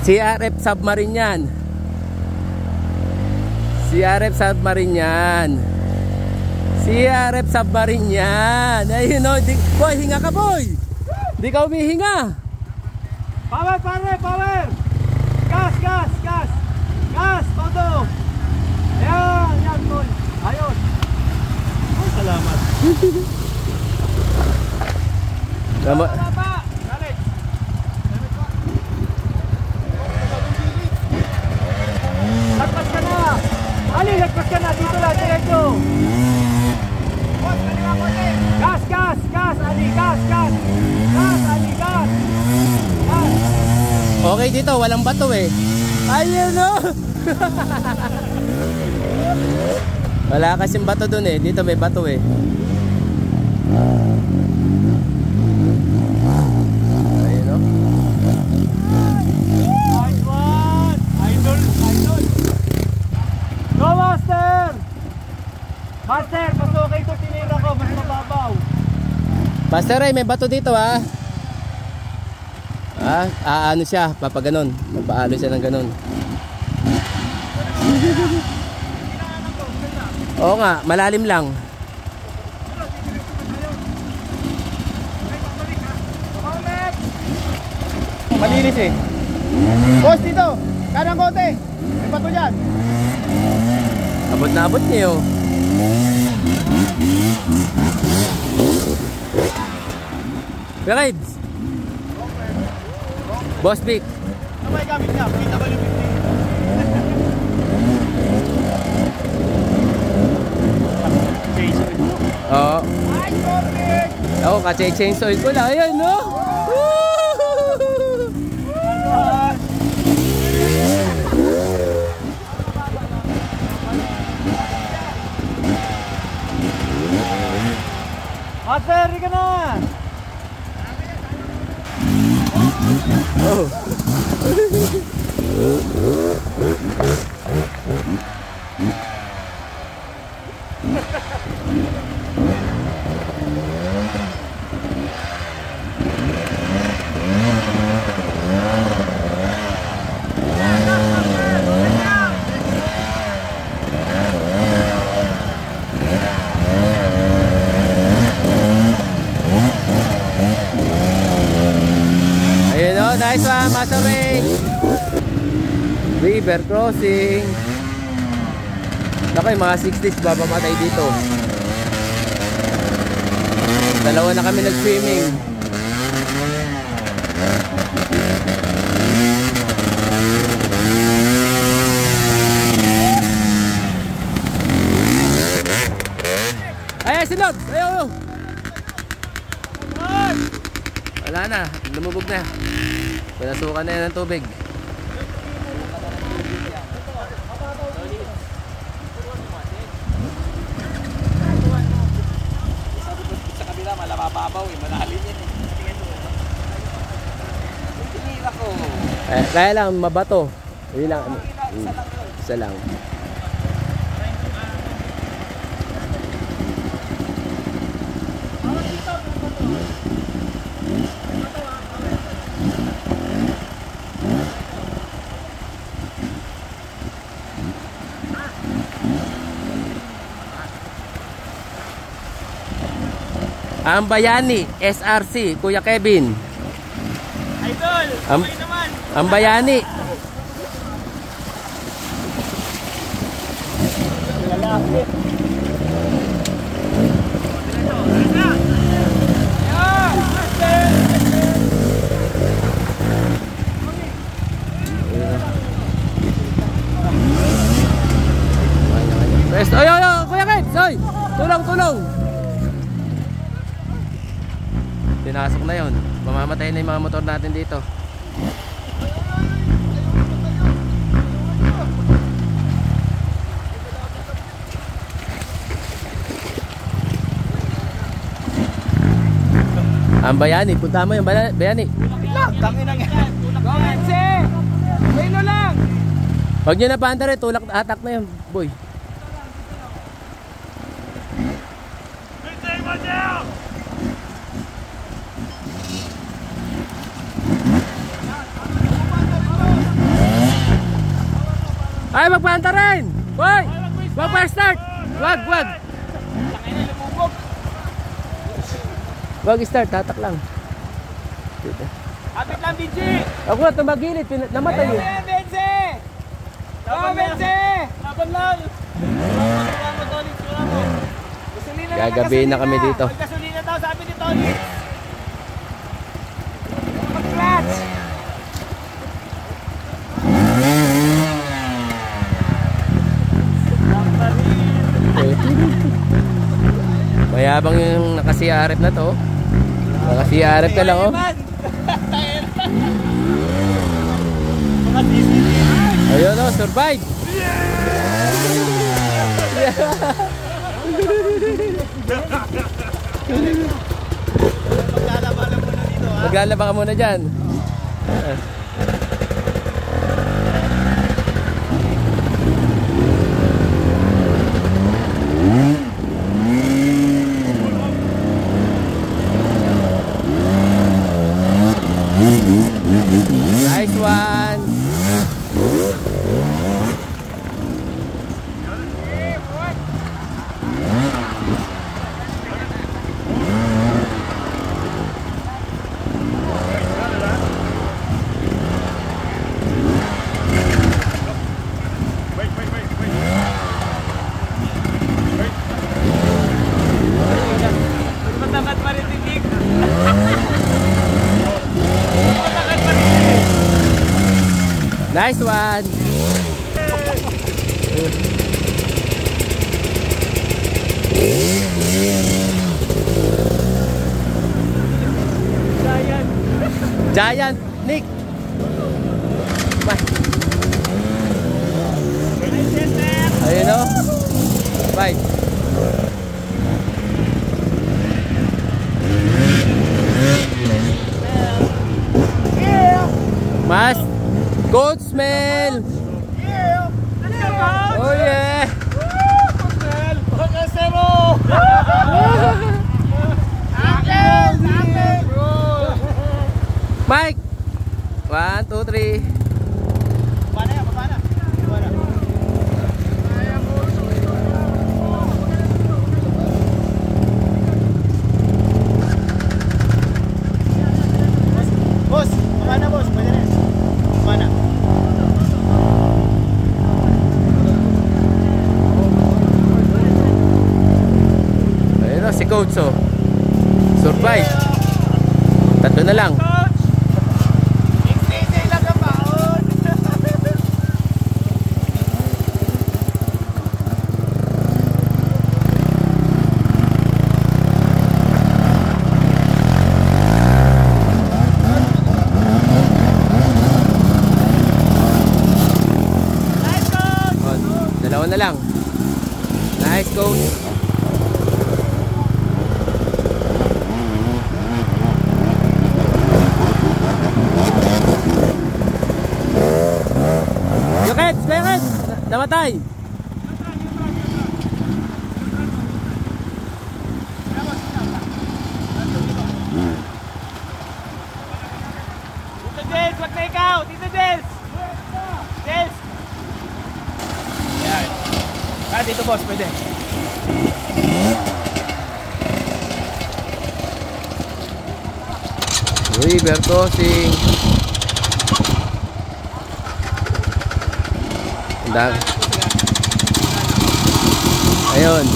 CRF submarine yan. CRF submarine yan. CRF submarine yan. Ayun o. Boy, hinga ka boy. Di ka humihinga. Power pare, power. Gas, gas, gas. Gas, todo. Ayan, yan boy. Ayos. Oh, salamat. Salamat. Lagpas ka na. Ali, lagpas ka na. Dito lang, diretso. Gas, gas, gas. Ali, gas, gas. Gas, Ali, gas. Gas. Okay dito, walang bato eh. Ayun o. Wala kasing bato dun eh. Dito may bato eh. Ayun o. Nice one. Idol, idol. Go, Master. Master, mas okay ito tinira ko. Mas mababaw. Master Ray, may bato dito ha. Ano siya, papaganon. Magpaalo siya ng ganon. Oo nga, malalim lang. Malinis eh. Boss dito, kanang kote. May bato dyan. Abot na abot niyo. Rides. Boss Vic. Ano ba yung gamit niya? PW50. Oo. Ako, ka-change oil ko lang. Ayan, no? Master, ka na! Oh. Ayun o, nice one, Master Ray. River crossing. Naku, yung mga 60s babamatay dito. Dalawa na kami nag-swimming. Ay, sinod! Ayaw! Wala na, lumubog na. Pinasukan na yan ng tubig. Sa kabila, malababaw eh. Malalim yan eh. Tinira ko. Kaya lang, mabato. Yun lang. Isa lang. Ang Bayani, SRC, Kuya Kevin. Idol, okay naman. Ang Bayani. Lalaki. Ay, Kuya Kevin, soy! Tulong! Pinasok na yon. Mamamatay na yung mga motor natin dito. Ang Bayani, punta mo yung Bayani. Tangin na nga. Gometse! Wino lang! Huwag nyo na paanda rin, tulak atak na yun, boy. Ay, magpanta rin! Boy! Wag pa start! Wag! Wag start, tatak lang. Kapit lang, Benji! Ako na tumagilid, namatay yun. Benji! Benji! Laban lang! Gagabihin na kami dito. Magkasulina daw, sabi ni Tony. Mag-clutch! Mayabang yung naka-CRF na to. Naka-CRF ka lang, oh. Ayun, oh, survive! Maglalaba ka muna dyan. Nice one. Matakat maritinig. Nice one. Giant Nick. Ayun, oh. Bye. Mas good smell. Oh yeah. Mike. 1, 2, 3. Boss, mana boss? Pwede rin. Mana? Ayun, oh, si Coach, oh. Survive. Tatlo na lang. Dalawa na lang. Nice, Coach. Lakit! Namatay! Tito Jels, wag na ikaw! Tito Jels! Jels! Yan. Dito boss, pwede. River crossing. Ayun.